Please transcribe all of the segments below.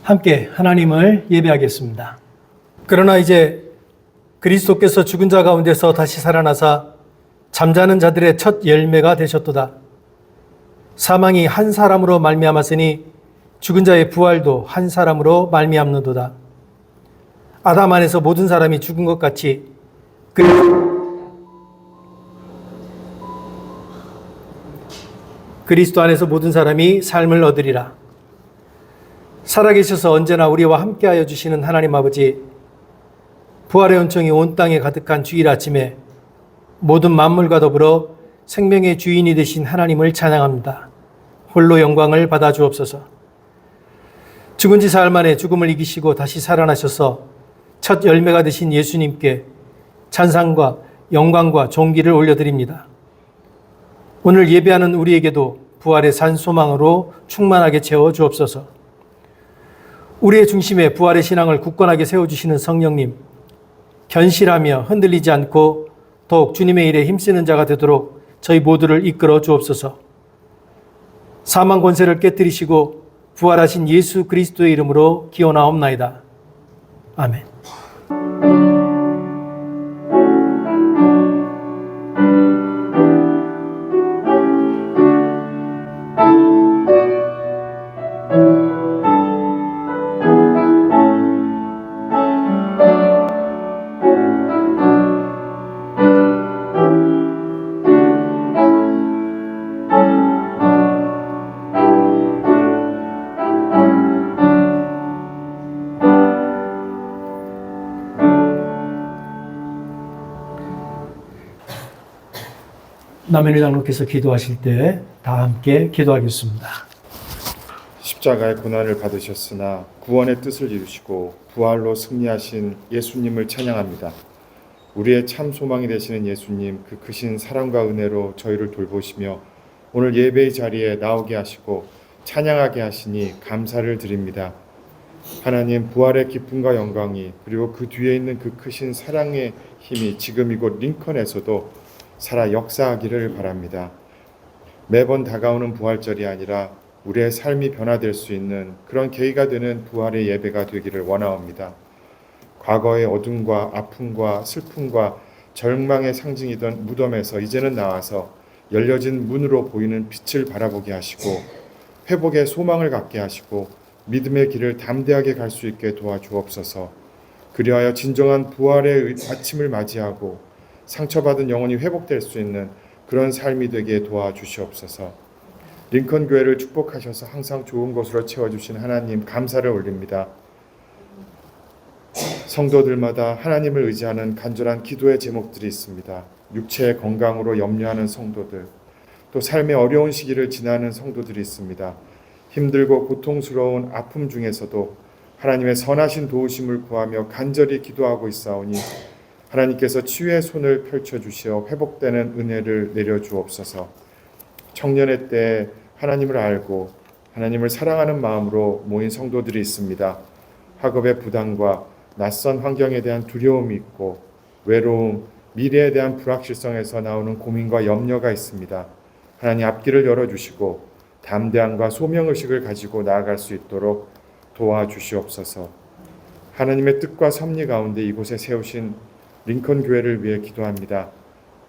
함께 하나님을 예배하겠습니다. 그러나 이제 그리스도께서 죽은 자 가운데서 다시 살아나사 잠자는 자들의 첫 열매가 되셨도다. 사망이 한 사람으로 말미암았으니 죽은 자의 부활도 한 사람으로 말미암는도다. 아담 안에서 모든 사람이 죽은 것 같이 그리스도 안에서 모든 사람이 삶을 얻으리라. 살아계셔서 언제나 우리와 함께하여 주시는 하나님 아버지, 부활의 은총이 온 땅에 가득한 주일 아침에 모든 만물과 더불어 생명의 주인이 되신 하나님을 찬양합니다. 홀로 영광을 받아 주옵소서. 죽은 지 사흘 만에 죽음을 이기시고 다시 살아나셔서 첫 열매가 되신 예수님께 찬상과 영광과 존귀를 올려드립니다. 오늘 예배하는 우리에게도 부활의 산 소망으로 충만하게 채워 주옵소서. 우리의 중심에 부활의 신앙을 굳건하게 세워주시는 성령님, 견실하며 흔들리지 않고 더욱 주님의 일에 힘쓰는 자가 되도록 저희 모두를 이끌어 주옵소서. 사망 권세를 깨뜨리시고 부활하신 예수 그리스도의 이름으로 기원하옵나이다. 아멘. 남현희 장로께서 기도하실 때 다 함께 기도하겠습니다. 십자가의 고난을 받으셨으나 구원의 뜻을 이루시고 부활로 승리하신 예수님을 찬양합니다. 우리의 참 소망이 되시는 예수님, 그 크신 사랑과 은혜로 저희를 돌보시며 오늘 예배의 자리에 나오게 하시고 찬양하게 하시니 감사를 드립니다. 하나님, 부활의 기쁨과 영광이, 그리고 그 뒤에 있는 그 크신 사랑의 힘이 지금 이곳 링컨에서도 살아 역사하기를 바랍니다. 매번 다가오는 부활절이 아니라 우리의 삶이 변화될 수 있는 그런 계기가 되는 부활의 예배가 되기를 원하옵니다. 과거의 어둠과 아픔과 슬픔과 절망의 상징이던 무덤에서 이제는 나와서 열려진 문으로 보이는 빛을 바라보게 하시고 회복의 소망을 갖게 하시고 믿음의 길을 담대하게 갈 수 있게 도와주옵소서. 그리하여 진정한 부활의 아침을 맞이하고 상처받은 영혼이 회복될 수 있는 그런 삶이 되게 도와주시옵소서. 링컨 교회를 축복하셔서 항상 좋은 것으로 채워주신 하나님 감사를 올립니다. 성도들마다 하나님을 의지하는 간절한 기도의 제목들이 있습니다. 육체의 건강으로 염려하는 성도들, 또 삶의 어려운 시기를 지나는 성도들이 있습니다. 힘들고 고통스러운 아픔 중에서도 하나님의 선하신 도우심을 구하며 간절히 기도하고 있사오니 하나님께서 치유의 손을 펼쳐주시어 회복되는 은혜를 내려주옵소서. 청년의 때에 하나님을 알고 하나님을 사랑하는 마음으로 모인 성도들이 있습니다. 학업의 부담과 낯선 환경에 대한 두려움이 있고 외로움, 미래에 대한 불확실성에서 나오는 고민과 염려가 있습니다. 하나님 앞길을 열어주시고 담대함과 소명의식을 가지고 나아갈 수 있도록 도와주시옵소서. 하나님의 뜻과 섭리 가운데 이곳에 세우신 링컨 교회를 위해 기도합니다.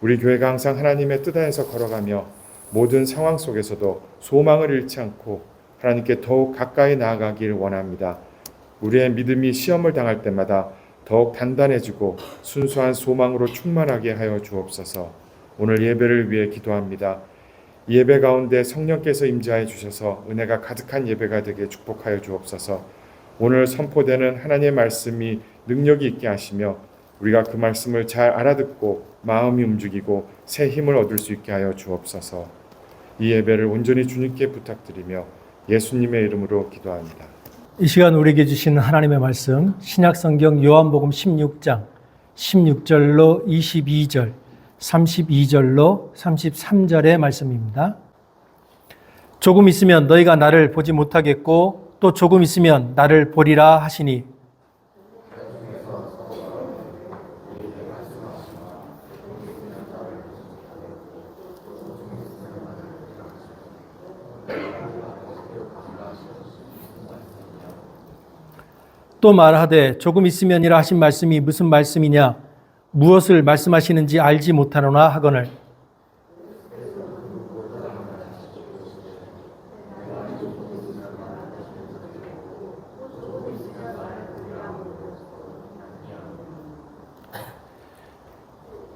우리 교회가 항상 하나님의 뜻 안에서 걸어가며 모든 상황 속에서도 소망을 잃지 않고 하나님께 더욱 가까이 나아가길 원합니다. 우리의 믿음이 시험을 당할 때마다 더욱 단단해지고 순수한 소망으로 충만하게 하여 주옵소서. 오늘 예배를 위해 기도합니다. 이 예배 가운데 성령께서 임재하여 주셔서 은혜가 가득한 예배가 되게 축복하여 주옵소서. 오늘 선포되는 하나님의 말씀이 능력이 있게 하시며 우리가 그 말씀을 잘 알아듣고 마음이 움직이고 새 힘을 얻을 수 있게 하여 주옵소서. 이 예배를 온전히 주님께 부탁드리며 예수님의 이름으로 기도합니다. 이 시간 우리에게 주시는 하나님의 말씀, 신약성경 요한복음 16장 16절로 22절, 32절로 33절의 말씀입니다. 조금 있으면 너희가 나를 보지 못하겠고 또 조금 있으면 나를 보리라 하시니 또 말하되 조금 있으면이라 하신 말씀이 무슨 말씀이냐 무엇을 말씀하시는지 알지 못하노나 하거늘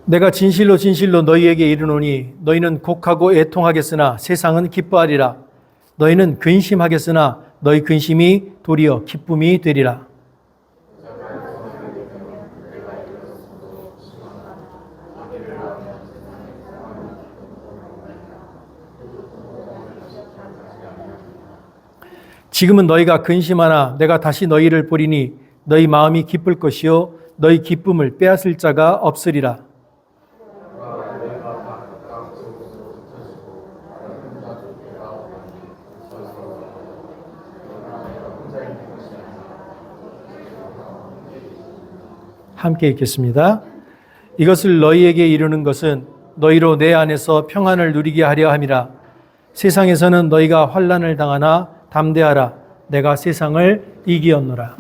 내가 진실로 진실로 너희에게 이르노니 너희는 곡하고 애통하겠으나 세상은 기뻐하리라. 너희는 근심하겠으나 너희 근심이 도리어 기쁨이 되리라. 지금은 너희가 근심하나 내가 다시 너희를 보리니 너희 마음이 기쁠 것이요 너희 기쁨을 빼앗을 자가 없으리라. 함께 읽겠습니다. 이것을 너희에게 이르는 것은 너희로 내 안에서 평안을 누리게 하려 함이라. 세상에서는 너희가 환난을 당하나 담대하라. 내가 세상을 이기었노라.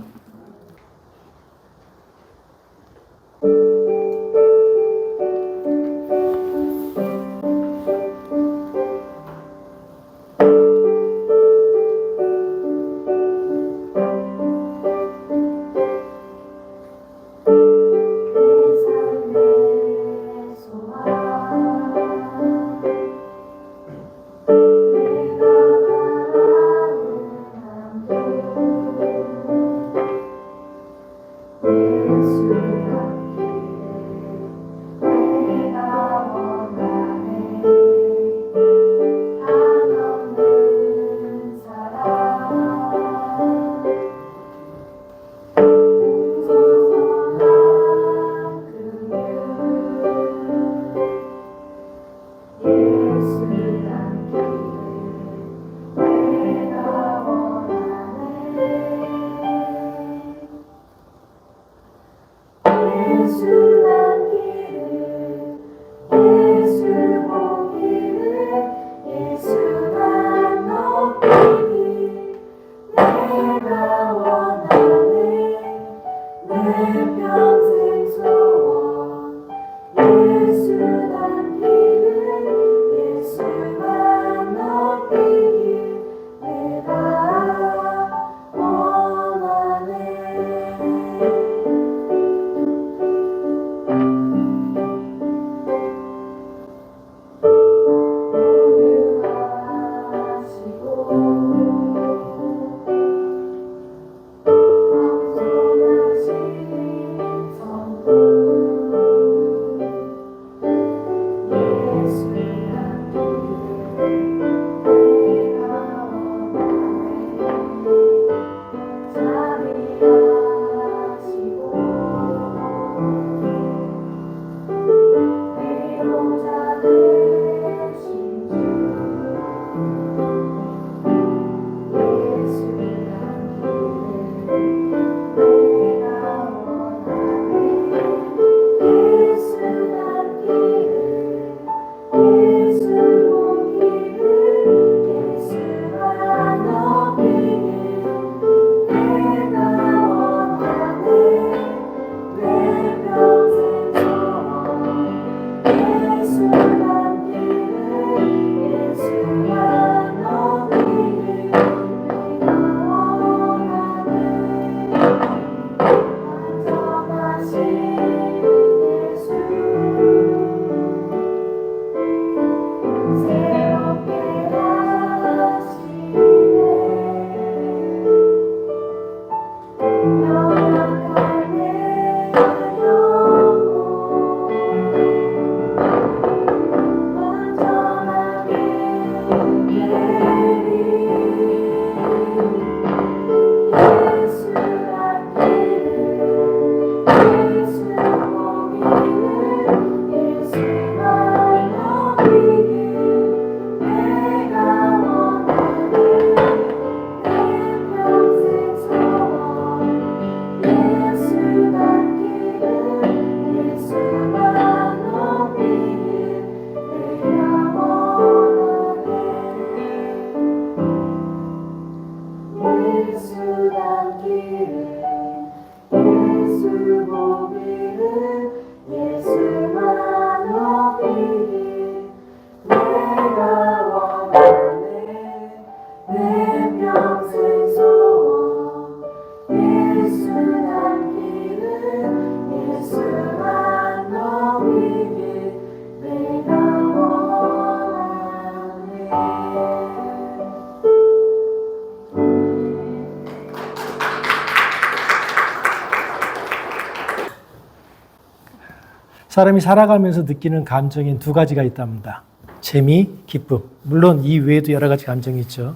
사람이 살아가면서 느끼는 감정엔 두 가지가 있답니다. 재미, 기쁨. 물론 이 외에도 여러 가지 감정이 있죠.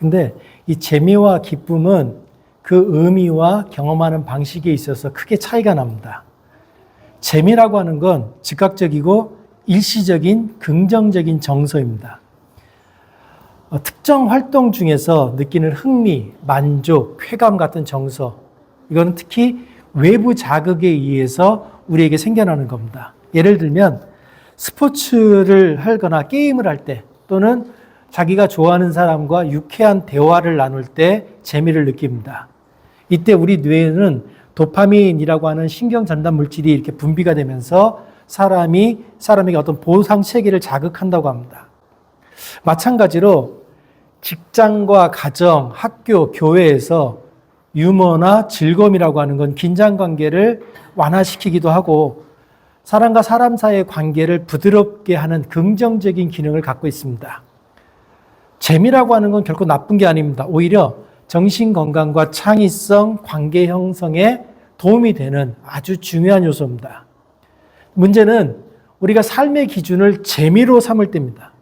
근데 이 재미와 기쁨은 그 의미와 경험하는 방식에 있어서 크게 차이가 납니다. 재미라고 하는 건 즉각적이고 일시적인 긍정적인 정서입니다. 특정 활동 중에서 느끼는 흥미, 만족, 쾌감 같은 정서, 이거는 특히 외부 자극에 의해서 우리에게 생겨나는 겁니다. 예를 들면 스포츠를 하거나 게임을 할 때 또는 자기가 좋아하는 사람과 유쾌한 대화를 나눌 때 재미를 느낍니다. 이때 우리 뇌에는 도파민이라고 하는 신경 전달 물질이 이렇게 분비가 되면서 사람에게 어떤 보상 체계를 자극한다고 합니다. 마찬가지로 직장과 가정, 학교, 교회에서 유머나 즐거움이라고 하는 건 긴장 관계를 완화시키기도 하고 사람과 사람 사이의 관계를 부드럽게 하는 긍정적인 기능을 갖고 있습니다. 재미라고 하는 건 결코 나쁜 게 아닙니다. 오히려 정신 건강과 창의성, 관계 형성에 도움이 되는 아주 중요한 요소입니다. 문제는 우리가 삶의 기준을 재미로 삼을 때입니다.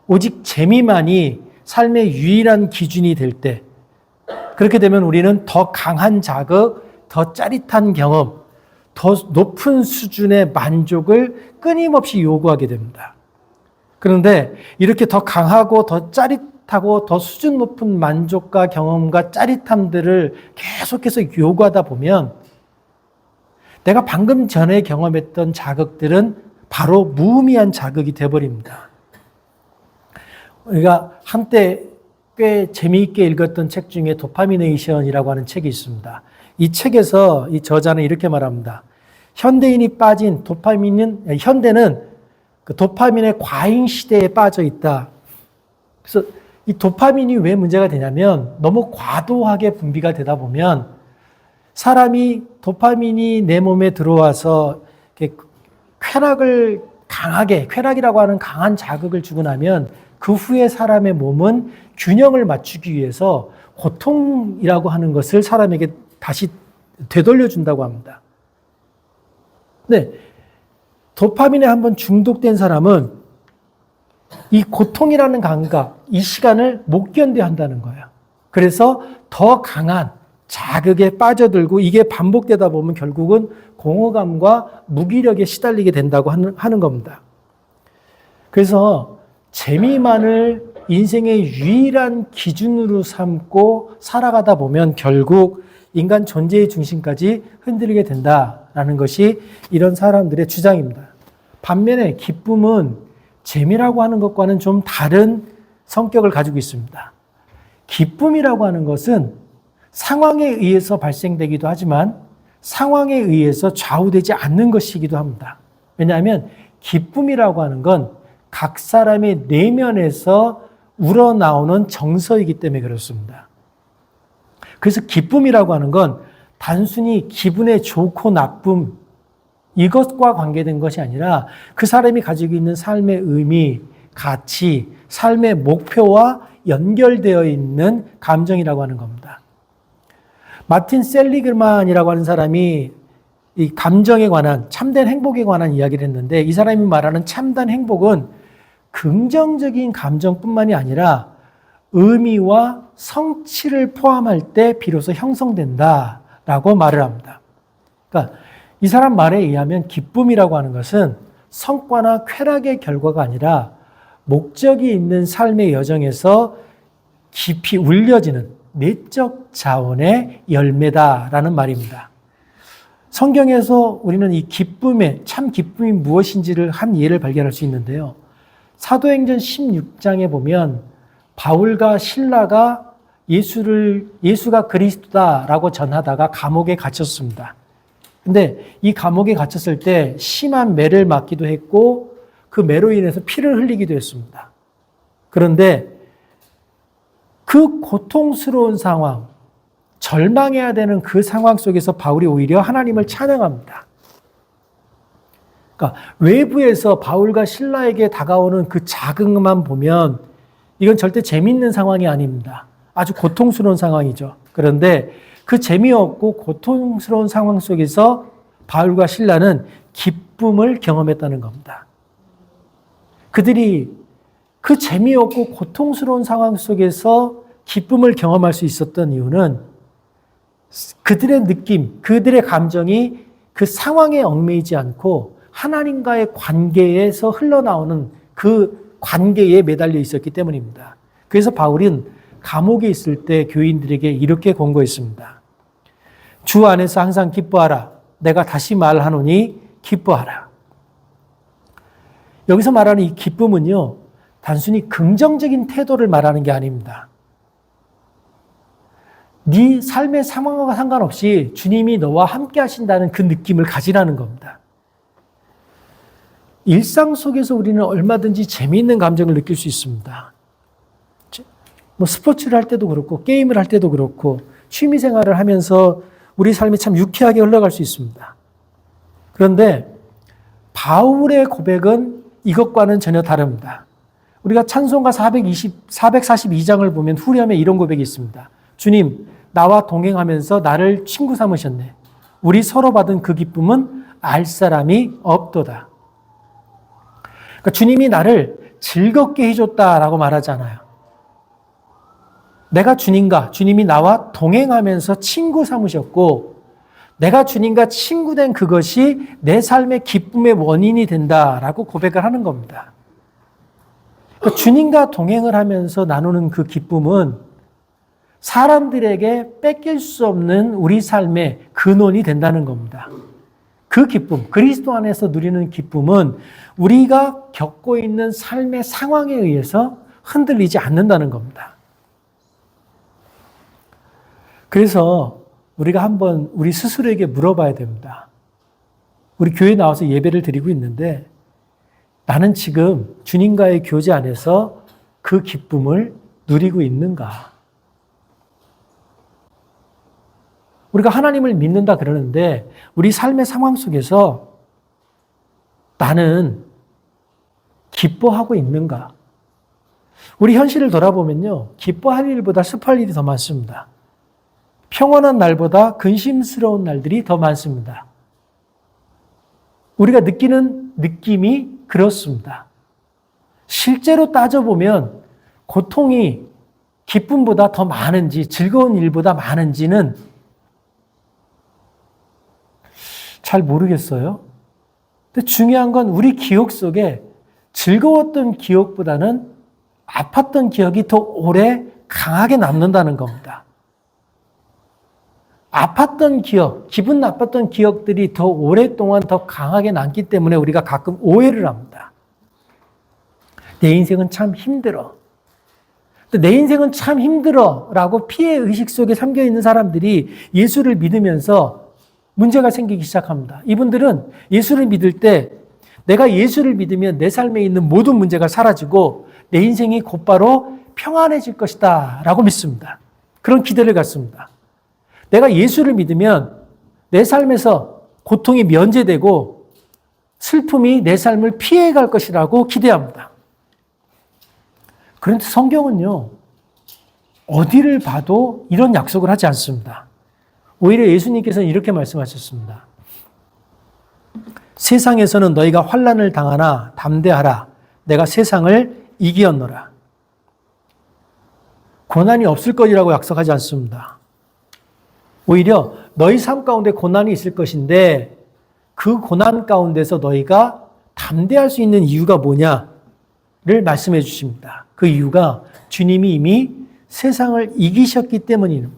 오직 재미만이 삶의 유일한 기준이 될 때, 그렇게 되면 우리는 더 강한 자극, 더 짜릿한 경험, 더 높은 수준의 만족을 끊임없이 요구하게 됩니다. 그런데 이렇게 더 강하고 더 짜릿하고 더 수준 높은 만족과 경험과 짜릿함들을 계속해서 요구하다 보면 내가 방금 전에 경험했던 자극들은 바로 무의미한 자극이 되어버립니다. 우리가 한때 꽤 재미있게 읽었던 책 중에 도파미네이션이라고 하는 책이 있습니다. 이 책에서 이 저자는 이렇게 말합니다. 현대인이 빠진 현대는 그 도파민의 과잉 시대에 빠져 있다. 그래서 이 도파민이 왜 문제가 되냐면 너무 과도하게 분비가 되다 보면 사람이 도파민이 내 몸에 들어와서 이렇게 쾌락이라고 하는 강한 자극을 주고 나면 그 후에 사람의 몸은 균형을 맞추기 위해서 고통이라고 하는 것을 사람에게 다시 되돌려준다고 합니다. 네, 도파민에 한번 중독된 사람은 이 고통이라는 감각, 이 시간을 못 견뎌야 한다는 거예요. 그래서 더 강한 자극에 빠져들고 이게 반복되다 보면 결국은 공허감과 무기력에 시달리게 된다고 하는 겁니다. 그래서 재미만을 인생의 유일한 기준으로 삼고 살아가다 보면 결국 인간 존재의 중심까지 흔들리게 된다라는 것이 이런 사람들의 주장입니다. 반면에 기쁨은 재미라고 하는 것과는 좀 다른 성격을 가지고 있습니다. 기쁨이라고 하는 것은 상황에 의해서 발생되기도 하지만 상황에 의해서 좌우되지 않는 것이기도 합니다. 왜냐하면 기쁨이라고 하는 건 각 사람의 내면에서 우러나오는 정서이기 때문에 그렇습니다. 그래서 기쁨이라고 하는 건 단순히 기분의 좋고 나쁨 이것과 관계된 것이 아니라 그 사람이 가지고 있는 삶의 의미, 가치, 삶의 목표와 연결되어 있는 감정이라고 하는 겁니다. 마틴 셀리그만이라고 하는 사람이 이 감정에 관한 참된 행복에 관한 이야기를 했는데 이 사람이 말하는 참된 행복은 긍정적인 감정뿐만이 아니라 의미와 성취를 포함할 때 비로소 형성된다라고 말을 합니다. 그러니까 이 사람 말에 의하면 기쁨이라고 하는 것은 성과나 쾌락의 결과가 아니라 목적이 있는 삶의 여정에서 깊이 울려지는 내적 자원의 열매다라는 말입니다. 성경에서 우리는 이 참 기쁨이 무엇인지를 한 예를 발견할 수 있는데요. 사도행전 16장에 보면 바울과 실라가 예수가 그리스도다라고 전하다가 감옥에 갇혔습니다. 근데 이 감옥에 갇혔을 때 심한 매를 맞기도 했고 그 매로 인해서 피를 흘리기도 했습니다. 그런데 그 고통스러운 상황, 절망해야 되는 그 상황 속에서 바울이 오히려 하나님을 찬양합니다. 그러니까 외부에서 바울과 실라에게 다가오는 그 자극만 보면 이건 절대 재미있는 상황이 아닙니다. 아주 고통스러운 상황이죠. 그런데 그 재미없고 고통스러운 상황 속에서 바울과 실라는 기쁨을 경험했다는 겁니다. 그들이 그 재미없고 고통스러운 상황 속에서 기쁨을 경험할 수 있었던 이유는 그들의 느낌, 그들의 감정이 그 상황에 얽매이지 않고 하나님과의 관계에서 흘러나오는 그 관계에 매달려 있었기 때문입니다. 그래서 바울은 감옥에 있을 때 교인들에게 이렇게 권고했습니다. 주 안에서 항상 기뻐하라. 내가 다시 말하노니 기뻐하라. 여기서 말하는 이 기쁨은요, 단순히 긍정적인 태도를 말하는 게 아닙니다. 네 삶의 상황과 상관없이 주님이 너와 함께 하신다는 그 느낌을 가지라는 겁니다. 일상 속에서 우리는 얼마든지 재미있는 감정을 느낄 수 있습니다. 뭐 스포츠를 할 때도 그렇고 게임을 할 때도 그렇고 취미 생활을 하면서 우리 삶이 참 유쾌하게 흘러갈 수 있습니다. 그런데 바울의 고백은 이것과는 전혀 다릅니다. 우리가 찬송가 442장을 보면 후렴에 이런 고백이 있습니다. 주님, 나와 동행하면서 나를 친구 삼으셨네. 우리 서로 받은 그 기쁨은 알 사람이 없도다. 그러니까 주님이 나를 즐겁게 해줬다라고 말하잖아요. 내가 주님이 나와 동행하면서 친구 삼으셨고 내가 주님과 친구된 그것이 내 삶의 기쁨의 원인이 된다라고 고백을 하는 겁니다. 그러니까 주님과 동행을 하면서 나누는 그 기쁨은 사람들에게 뺏길 수 없는 우리 삶의 근원이 된다는 겁니다. 그 기쁨, 그리스도 안에서 누리는 기쁨은 우리가 겪고 있는 삶의 상황에 의해서 흔들리지 않는다는 겁니다. 그래서 우리가 한번 우리 스스로에게 물어봐야 됩니다. 우리 교회에 나와서 예배를 드리고 있는데 나는 지금 주님과의 교제 안에서 그 기쁨을 누리고 있는가? 우리가 하나님을 믿는다 그러는데 우리 삶의 상황 속에서 나는 기뻐하고 있는가? 우리 현실을 돌아보면요. 기뻐할 일보다 슬퍼할 일이 더 많습니다. 평온한 날보다 근심스러운 날들이 더 많습니다. 우리가 느끼는 느낌이 그렇습니다. 실제로 따져보면 고통이 기쁨보다 더 많은지 즐거운 일보다 많은지는 잘 모르겠어요. 근데 중요한 건 우리 기억 속에 즐거웠던 기억보다는 아팠던 기억이 더 오래 강하게 남는다는 겁니다. 아팠던 기억, 기분 나빴던 기억들이 더 오랫동안 더 강하게 남기 때문에 우리가 가끔 오해를 합니다. 내 인생은 참 힘들어. 내 인생은 참 힘들어 라고 피해의식 속에 잠겨있는 사람들이 예수를 믿으면서 문제가 생기기 시작합니다. 이분들은 예수를 믿을 때 내가 예수를 믿으면 내 삶에 있는 모든 문제가 사라지고 내 인생이 곧바로 평안해질 것이다 라고 믿습니다. 그런 기대를 갖습니다. 내가 예수를 믿으면 내 삶에서 고통이 면제되고 슬픔이 내 삶을 피해갈 것이라고 기대합니다. 그런데 성경은요, 어디를 봐도 이런 약속을 하지 않습니다. 오히려 예수님께서는 이렇게 말씀하셨습니다. 세상에서는 너희가 환난을 당하나 담대하라. 내가 세상을 이기었노라. 고난이 없을 것이라고 약속하지 않습니다. 오히려 너희 삶 가운데 고난이 있을 것인데 그 고난 가운데서 너희가 담대할 수 있는 이유가 뭐냐를 말씀해 주십니다. 그 이유가 주님이 이미 세상을 이기셨기 때문입니다.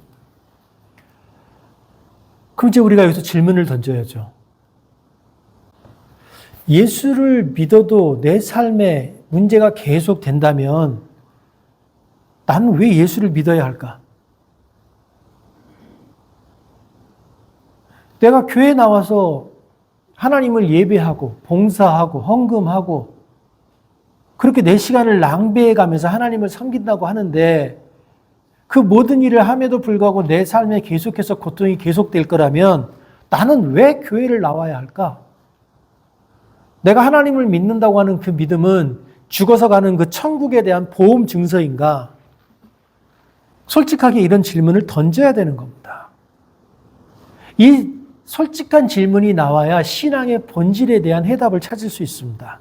그럼 이제 우리가 여기서 질문을 던져야죠. 예수를 믿어도 내 삶에 문제가 계속 된다면 나는 왜 예수를 믿어야 할까? 내가 교회에 나와서 하나님을 예배하고 봉사하고 헌금하고 그렇게 내 시간을 낭비해 가면서 하나님을 섬긴다고 하는데 그 모든 일을 함에도 불구하고 내 삶에 계속해서 고통이 계속될 거라면 나는 왜 교회를 나와야 할까? 내가 하나님을 믿는다고 하는 그 믿음은 죽어서 가는 그 천국에 대한 보험 증서인가? 솔직하게 이런 질문을 던져야 되는 겁니다. 이 솔직한 질문이 나와야 신앙의 본질에 대한 해답을 찾을 수 있습니다.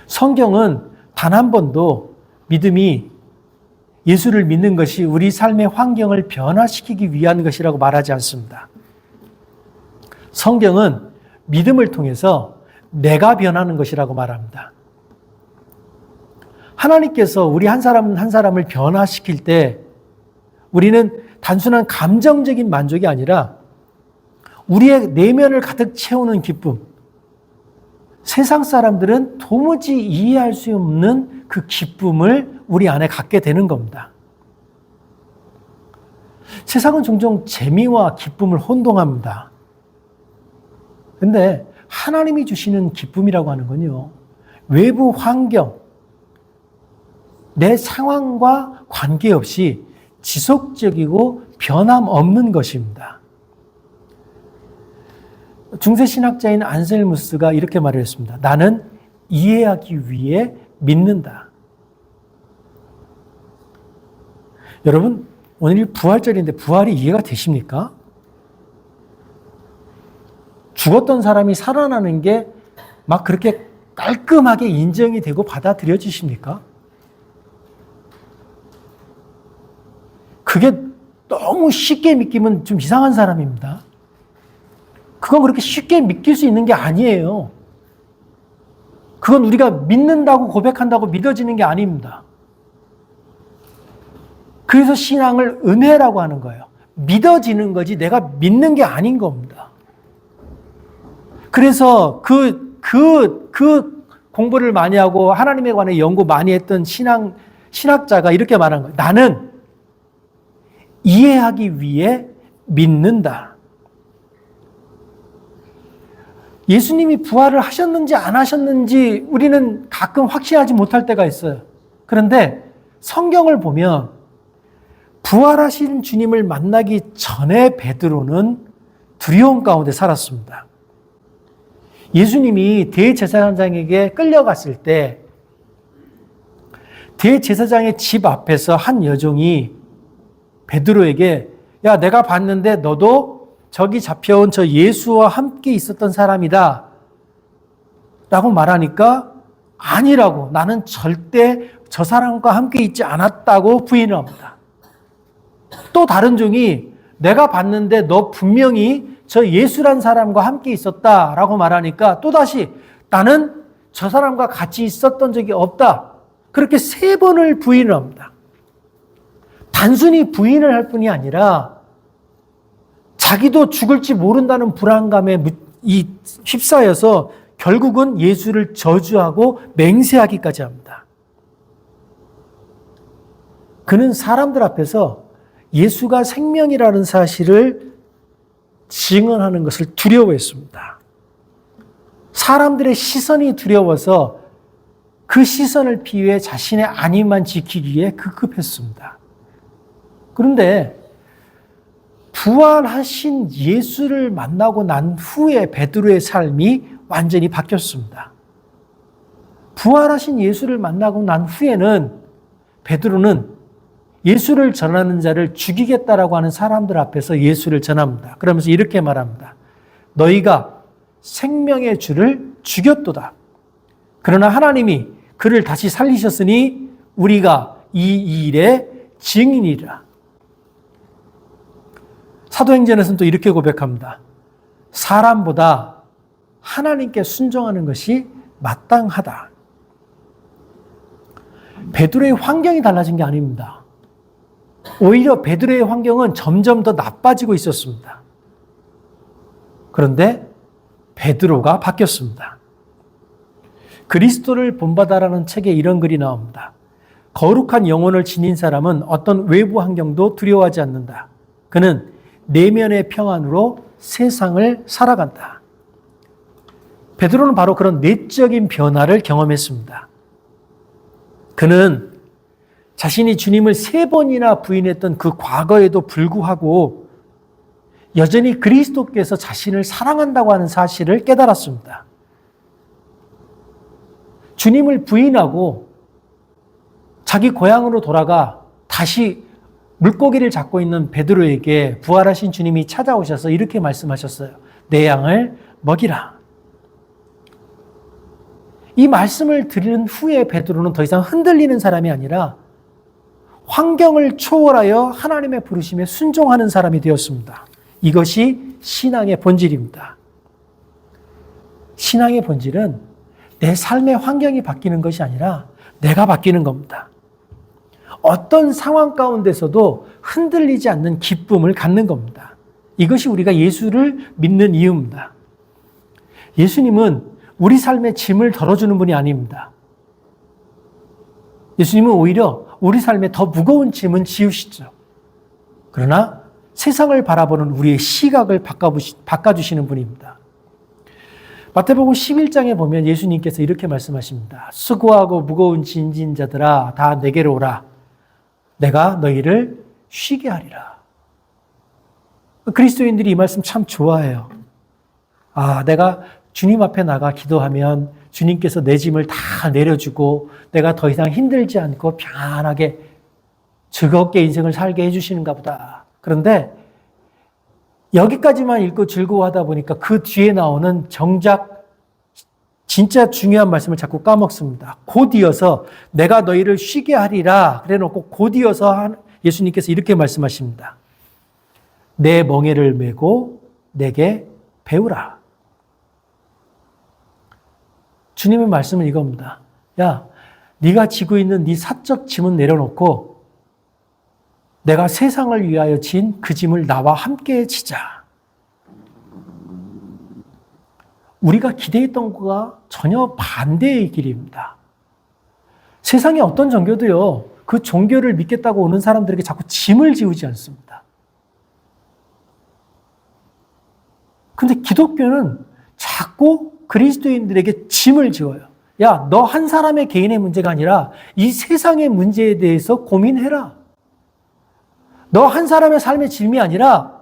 성경은 단 한 번도 믿음이 예수를 믿는 것이 우리 삶의 환경을 변화시키기 위한 것이라고 말하지 않습니다. 성경은 믿음을 통해서 내가 변하는 것이라고 말합니다. 하나님께서 우리 한 사람 한 사람을 변화시킬 때 우리는 단순한 감정적인 만족이 아니라 우리의 내면을 가득 채우는 기쁨, 세상 사람들은 도무지 이해할 수 없는 그 기쁨을 우리 안에 갖게 되는 겁니다. 세상은 종종 재미와 기쁨을 혼동합니다. 그런데 하나님이 주시는 기쁨이라고 하는 건요, 외부 환경, 내 상황과 관계없이 지속적이고 변함없는 것입니다. 중세신학자인 안셀무스가 이렇게 말을 했습니다. 나는 이해하기 위해 믿는다. 여러분, 오늘 부활절인데 부활이 이해가 되십니까? 죽었던 사람이 살아나는 게 막 그렇게 깔끔하게 인정이 되고 받아들여지십니까? 그게 너무 쉽게 믿기면 좀 이상한 사람입니다. 그건 그렇게 쉽게 믿길 수 있는 게 아니에요. 그건 우리가 믿는다고 고백한다고 믿어지는 게 아닙니다. 그래서 신앙을 은혜라고 하는 거예요. 믿어지는 거지 내가 믿는 게 아닌 겁니다. 그래서 그 공부를 많이 하고 하나님에 관해 연구 많이 했던 신학자가 이렇게 말한 거예요. 나는 이해하기 위해 믿는다. 예수님이 부활을 하셨는지 안 하셨는지 우리는 가끔 확신하지 못할 때가 있어요. 그런데 성경을 보면 부활하신 주님을 만나기 전에 베드로는 두려움 가운데 살았습니다. 예수님이 대제사장에게 끌려갔을 때 대제사장의 집 앞에서 한 여종이 베드로에게 야, 내가 봤는데 너도 저기 잡혀온 저 예수와 함께 있었던 사람이다 라고 말하니까 아니라고, 나는 절대 저 사람과 함께 있지 않았다고 부인을 합니다. 또 다른 종이 내가 봤는데 너 분명히 저 예수란 사람과 함께 있었다라고 말하니까 또다시 나는 저 사람과 같이 있었던 적이 없다. 그렇게 3번을 부인을 합니다. 단순히 부인을 할 뿐이 아니라 자기도 죽을지 모른다는 불안감에 휩싸여서 결국은 예수를 저주하고 맹세하기까지 합니다. 그는 사람들 앞에서 예수가 생명이라는 사실을 증언하는 것을 두려워했습니다. 사람들의 시선이 두려워서 그 시선을 피해 자신의 안위만 지키기에 급급했습니다. 그런데 부활하신 예수를 만나고 난 후에 베드로의 삶이 완전히 바뀌었습니다. 부활하신 예수를 만나고 난 후에는 베드로는 예수를 전하는 자를 죽이겠다라고 하는 사람들 앞에서 예수를 전합니다. 그러면서 이렇게 말합니다. 너희가 생명의 주를 죽였도다. 그러나 하나님이 그를 다시 살리셨으니 우리가 이 일의 증인이라. 사도행전에서는 또 이렇게 고백합니다. 사람보다 하나님께 순종하는 것이 마땅하다. 베드로의 환경이 달라진 게 아닙니다. 오히려 베드로의 환경은 점점 더 나빠지고 있었습니다. 그런데 베드로가 바뀌었습니다. 그리스도를 본받아라는 책에 이런 글이 나옵니다. 거룩한 영혼을 지닌 사람은 어떤 외부 환경도 두려워하지 않는다. 그는 내면의 평안으로 세상을 살아간다. 베드로는 바로 그런 내적인 변화를 경험했습니다. 그는 자신이 주님을 3번이나 부인했던 그 과거에도 불구하고 여전히 그리스도께서 자신을 사랑한다고 하는 사실을 깨달았습니다. 주님을 부인하고 자기 고향으로 돌아가 다시 물고기를 잡고 있는 베드로에게 부활하신 주님이 찾아오셔서 이렇게 말씀하셨어요. 내 양을 먹이라. 이 말씀을 들은 후에 베드로는 더 이상 흔들리는 사람이 아니라 환경을 초월하여 하나님의 부르심에 순종하는 사람이 되었습니다. 이것이 신앙의 본질입니다. 신앙의 본질은 내 삶의 환경이 바뀌는 것이 아니라 내가 바뀌는 겁니다. 어떤 상황 가운데서도 흔들리지 않는 기쁨을 갖는 겁니다. 이것이 우리가 예수를 믿는 이유입니다. 예수님은 우리 삶의 짐을 덜어주는 분이 아닙니다. 예수님은 오히려 우리 삶에 더 무거운 짐은 지우시죠. 그러나 세상을 바라보는 우리의 시각을 바꿔주시는 분입니다. 마태복음 11장에 보면 예수님께서 이렇게 말씀하십니다. 수고하고 무거운 짐진 자들아 다 내게로 오라. 내가 너희를 쉬게 하리라. 그리스도인들이 이 말씀 참 좋아해요. 내가 주님 앞에 나가 기도하면 주님께서 내 짐을 다 내려주고 내가 더 이상 힘들지 않고 편안하게 즐겁게 인생을 살게 해주시는가 보다. 그런데 여기까지만 읽고 즐거워하다 보니까 그 뒤에 나오는 정작 진짜 중요한 말씀을 자꾸 까먹습니다. 곧 이어서 내가 너희를 쉬게 하리라 그래놓고 곧 이어서 예수님께서 이렇게 말씀하십니다. 내 멍에를 메고 내게 배우라. 주님의 말씀은 이겁니다. 야, 네가 지고 있는 네 사적 짐은 내려놓고 내가 세상을 위하여 진 그 짐을 나와 함께 지자. 우리가 기대했던 것과 전혀 반대의 길입니다. 세상의 어떤 종교도요, 그 종교를 믿겠다고 오는 사람들에게 자꾸 짐을 지우지 않습니다. 근데 기독교는 자꾸 그리스도인들에게 짐을 지어요. 야, 너 한 사람의 개인의 문제가 아니라 이 세상의 문제에 대해서 고민해라. 너 한 사람의 삶의 짐이 아니라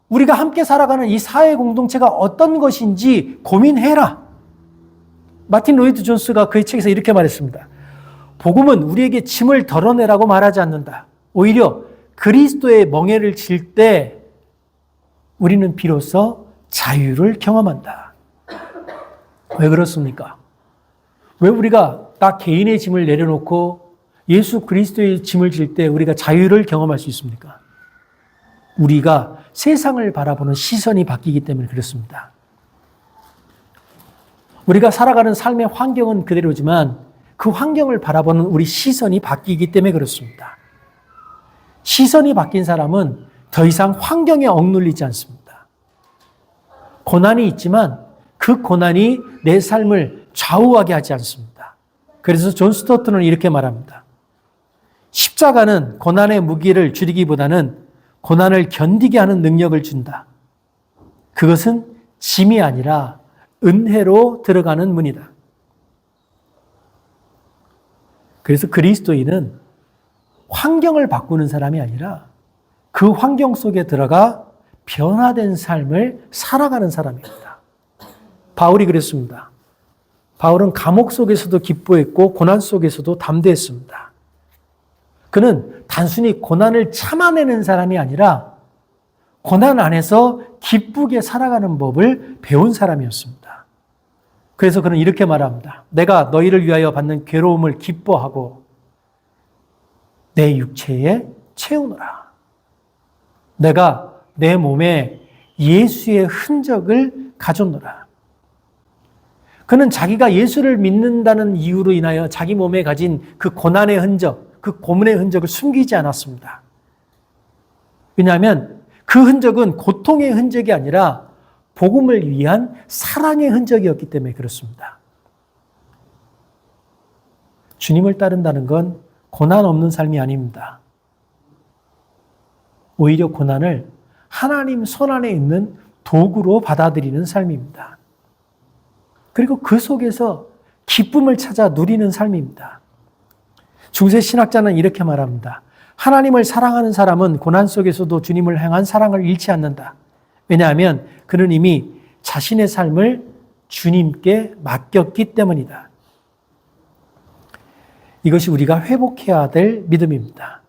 우리가 함께 살아가는 이 사회 공동체가 어떤 것인지 고민해라. 마틴 로이드 존스가 그의 책에서 이렇게 말했습니다. 복음은 우리에게 짐을 덜어내라고 말하지 않는다. 오히려 그리스도의 멍에를 질 때 우리는 비로소 자유를 경험한다. 왜 그렇습니까? 왜 우리가 나 개인의 짐을 내려놓고 예수 그리스도의 짐을 질 때 우리가 자유를 경험할 수 있습니까? 우리가 세상을 바라보는 시선이 바뀌기 때문에 그렇습니다. 우리가 살아가는 삶의 환경은 그대로지만 그 환경을 바라보는 우리 시선이 바뀌기 때문에 그렇습니다. 시선이 바뀐 사람은 더 이상 환경에 억눌리지 않습니다. 고난이 있지만 그 고난이 내 삶을 좌우하게 하지 않습니다. 그래서 존 스토트는 이렇게 말합니다. 십자가는 고난의 무게를 줄이기보다는 고난을 견디게 하는 능력을 준다. 그것은 짐이 아니라 은혜로 들어가는 문이다. 그래서 그리스도인은 환경을 바꾸는 사람이 아니라 그 환경 속에 들어가 변화된 삶을 살아가는 사람입니다. 바울이 그랬습니다. 바울은 감옥 속에서도 기뻐했고 고난 속에서도 담대했습니다. 그는 단순히 고난을 참아내는 사람이 아니라 고난 안에서 기쁘게 살아가는 법을 배운 사람이었습니다. 그래서 그는 이렇게 말합니다. 내가 너희를 위하여 받는 괴로움을 기뻐하고 내 육체에 채우노라. 내가 내 몸에 예수의 흔적을 가졌노라. 그는 자기가 예수를 믿는다는 이유로 인하여 자기 몸에 가진 그 고난의 흔적, 그 고문의 흔적을 숨기지 않았습니다. 왜냐하면 그 흔적은 고통의 흔적이 아니라 복음을 위한 사랑의 흔적이었기 때문에 그렇습니다. 주님을 따른다는 건 고난 없는 삶이 아닙니다. 오히려 고난을 하나님 손 안에 있는 도구로 받아들이는 삶입니다. 그리고 그 속에서 기쁨을 찾아 누리는 삶입니다. 중세 신학자는 이렇게 말합니다. 하나님을 사랑하는 사람은 고난 속에서도 주님을 향한 사랑을 잃지 않는다. 왜냐하면 그는 이미 자신의 삶을 주님께 맡겼기 때문이다. 이것이 우리가 회복해야 될 믿음입니다.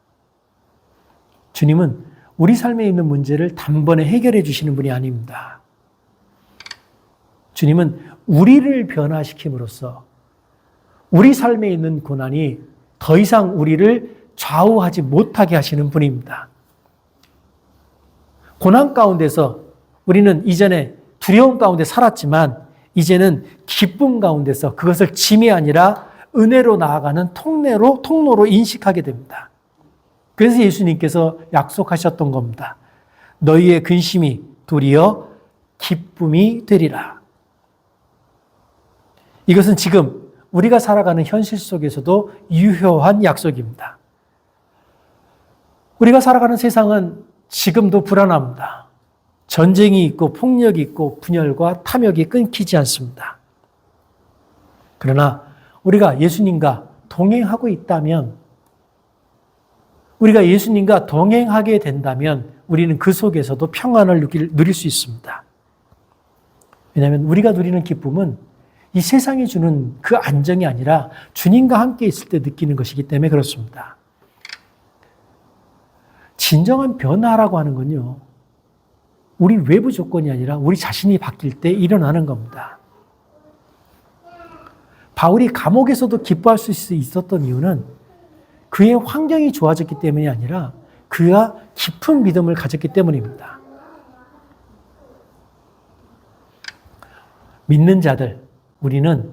주님은 우리 삶에 있는 문제를 단번에 해결해 주시는 분이 아닙니다. 주님은 우리를 변화시킴으로써 우리 삶에 있는 고난이 더 이상 우리를 좌우하지 못하게 하시는 분입니다. 고난 가운데서 우리는 이전에 두려움 가운데 살았지만 이제는 기쁨 가운데서 그것을 짐이 아니라 은혜로 나아가는 통로로 인식하게 됩니다. 그래서 예수님께서 약속하셨던 겁니다. 너희의 근심이 도리어 기쁨이 되리라. 이것은 지금 우리가 살아가는 현실 속에서도 유효한 약속입니다. 우리가 살아가는 세상은 지금도 불안합니다. 전쟁이 있고 폭력이 있고 분열과 탐욕이 끊기지 않습니다. 그러나 우리가 예수님과 동행하고 있다면, 우리가 예수님과 동행하게 된다면 우리는 그 속에서도 평안을 누릴 수 있습니다. 왜냐하면 우리가 누리는 기쁨은 이 세상이 주는 그 안정이 아니라 주님과 함께 있을 때 느끼는 것이기 때문에 그렇습니다. 진정한 변화라고 하는 건요, 우리 외부 조건이 아니라 우리 자신이 바뀔 때 일어나는 겁니다. 바울이 감옥에서도 기뻐할 수 있었던 이유는 그의 환경이 좋아졌기 때문이 아니라 그가 깊은 믿음을 가졌기 때문입니다. 믿는 자들, 우리는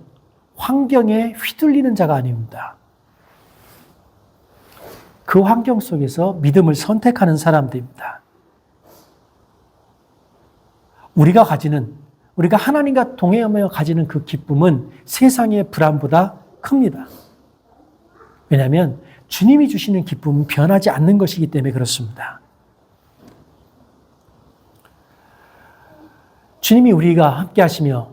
환경에 휘둘리는 자가 아닙니다. 그 환경 속에서 믿음을 선택하는 사람들입니다. 우리가 하나님과 동행하며 가지는 그 기쁨은 세상의 불안보다 큽니다. 왜냐하면 주님이 주시는 기쁨은 변하지 않는 것이기 때문에 그렇습니다. 주님이 우리가 함께 하시며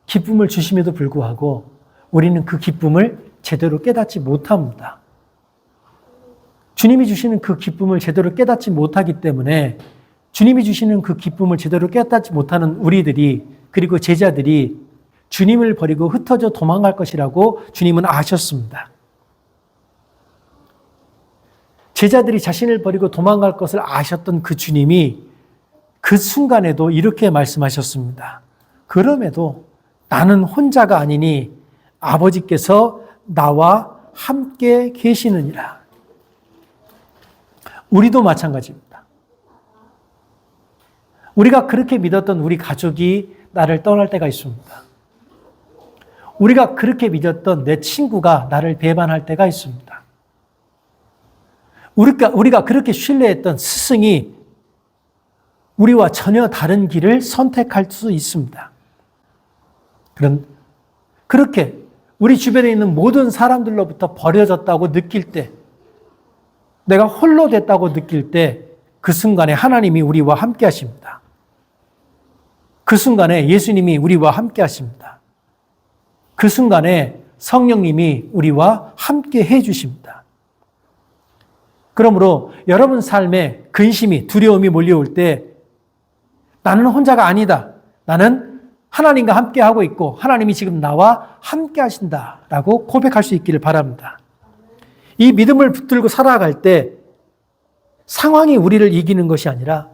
기쁨을 주심에도 불구하고 우리는 그 기쁨을 제대로 깨닫지 못합니다. 주님이 주시는 그 기쁨을 제대로 깨닫지 못하기 때문에 주님이 주시는 그 기쁨을 제대로 깨닫지 못하는 우리들이, 그리고 제자들이 주님을 버리고 흩어져 도망갈 것이라고 주님은 아셨습니다. 제자들이 자신을 버리고 도망갈 것을 아셨던 그 주님이 그 순간에도 이렇게 말씀하셨습니다. 그럼에도 나는 혼자가 아니니 아버지께서 나와 함께 계시느니라. 우리도 마찬가지입니다. 우리가 그렇게 믿었던 우리 가족이 나를 떠날 때가 있습니다. 우리가 그렇게 믿었던 내 친구가 나를 배반할 때가 있습니다. 우리가 그렇게 신뢰했던 스승이 우리와 전혀 다른 길을 선택할 수 있습니다. 그렇게 우리 주변에 있는 모든 사람들로부터 버려졌다고 느낄 때, 내가 홀로 됐다고 느낄 때, 그 순간에 하나님이 우리와 함께 하십니다. 그 순간에 예수님이 우리와 함께 하십니다. 그 순간에 성령님이 우리와 함께 해 주십니다. 그러므로 여러분 삶에 근심이, 두려움이 몰려올 때 나는 혼자가 아니다. 나는 하나님과 함께 하고 있고 하나님이 지금 나와 함께 하신다라고 고백할 수 있기를 바랍니다. 이 믿음을 붙들고 살아갈 때 상황이 우리를 이기는 것이 아니라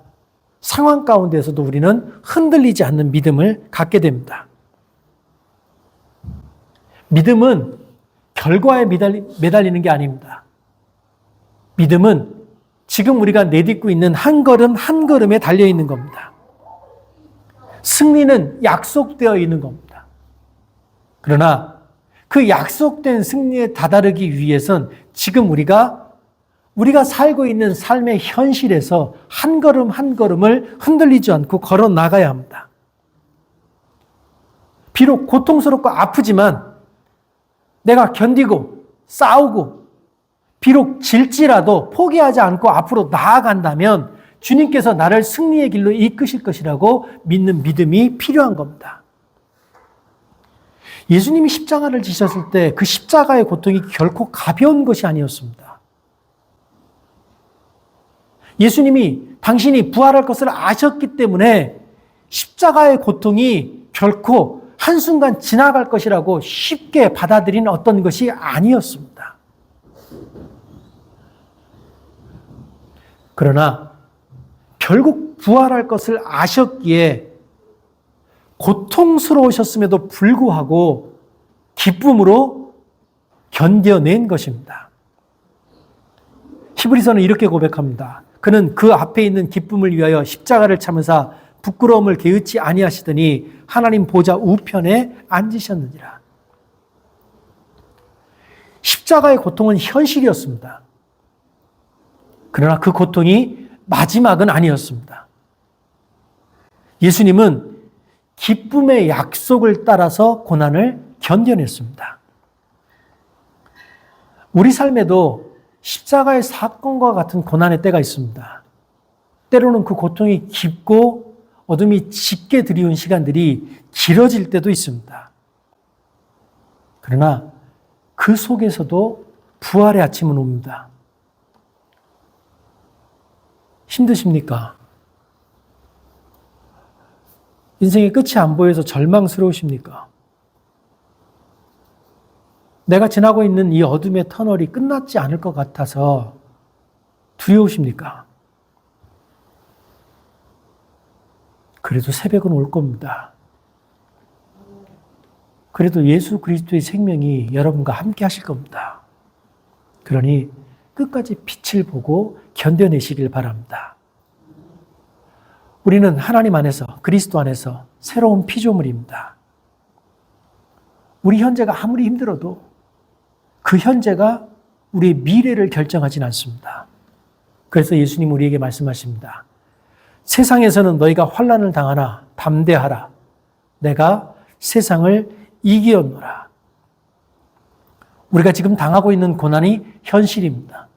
상황 가운데서도 우리는 흔들리지 않는 믿음을 갖게 됩니다. 믿음은 결과에 매달리는 게 아닙니다. 믿음은 지금 우리가 내딛고 있는 한 걸음 한 걸음에 달려 있는 겁니다. 승리는 약속되어 있는 겁니다. 그러나 그 약속된 승리에 다다르기 위해선 지금 우리가 살고 있는 삶의 현실에서 한 걸음 한 걸음을 흔들리지 않고 걸어 나가야 합니다. 비록 고통스럽고 아프지만 내가 견디고 싸우고 비록 질지라도 포기하지 않고 앞으로 나아간다면 주님께서 나를 승리의 길로 이끄실 것이라고 믿는 믿음이 필요한 겁니다. 예수님이 십자가를 지셨을 때 그 십자가의 고통이 결코 가벼운 것이 아니었습니다. 예수님이 당신이 부활할 것을 아셨기 때문에 십자가의 고통이 결코 한순간 지나갈 것이라고 쉽게 받아들인 어떤 것이 아니었습니다. 그러나 결국 부활할 것을 아셨기에 고통스러우셨음에도 불구하고 기쁨으로 견뎌낸 것입니다. 히브리서는 이렇게 고백합니다. 그는 그 앞에 있는 기쁨을 위하여 십자가를 참으사 부끄러움을 게으치 아니하시더니 하나님 보좌 우편에 앉으셨느니라. 십자가의 고통은 현실이었습니다. 그러나 그 고통이 마지막은 아니었습니다. 예수님은 기쁨의 약속을 따라서 고난을 견뎌냈습니다. 우리 삶에도 십자가의 사건과 같은 고난의 때가 있습니다. 때로는 그 고통이 깊고 어둠이 짙게 드리운 시간들이 길어질 때도 있습니다. 그러나 그 속에서도 부활의 아침은 옵니다. 힘드십니까? 인생의 끝이 안 보여서 절망스러우십니까? 내가 지나고 있는 이 어둠의 터널이 끝났지 않을 것 같아서 두려우십니까? 그래도 새벽은 올 겁니다. 그래도 예수 그리스도의 생명이 여러분과 함께 하실 겁니다. 그러니 끝까지 빛을 보고 견뎌내시길 바랍니다. 우리는 하나님 안에서, 그리스도 안에서 새로운 피조물입니다. 우리 현재가 아무리 힘들어도 그 현재가 우리의 미래를 결정하진 않습니다. 그래서 예수님 우리에게 말씀하십니다. 세상에서는 너희가 환난을 당하나 담대하라. 내가 세상을 이기었노라. 우리가 지금 당하고 있는 고난이 현실입니다.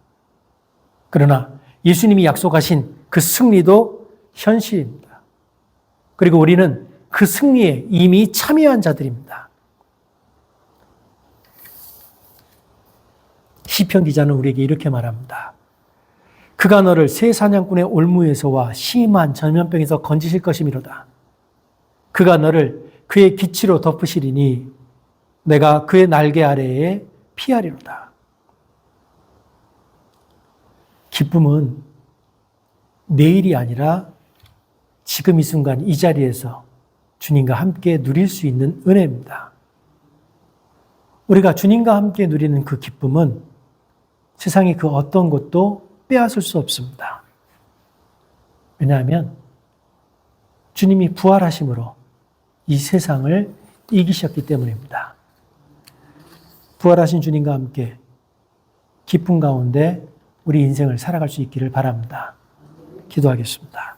그러나 예수님이 약속하신 그 승리도 현실입니다. 그리고 우리는 그 승리에 이미 참여한 자들입니다. 시편 기자는 우리에게 이렇게 말합니다. 그가 너를 새 사냥꾼의 올무에서와 심한 전염병에서 건지실 것이미로다. 그가 너를 그의 기치로 덮으시리니 내가 그의 날개 아래에 피하리로다. 기쁨은 내일이 아니라 지금 이 순간 이 자리에서 주님과 함께 누릴 수 있는 은혜입니다. 우리가 주님과 함께 누리는 그 기쁨은 세상의 그 어떤 것도 빼앗을 수 없습니다. 왜냐하면 주님이 부활하심으로 이 세상을 이기셨기 때문입니다. 부활하신 주님과 함께 기쁨 가운데 우리 인생을 살아갈 수 있기를 바랍니다. 기도하겠습니다.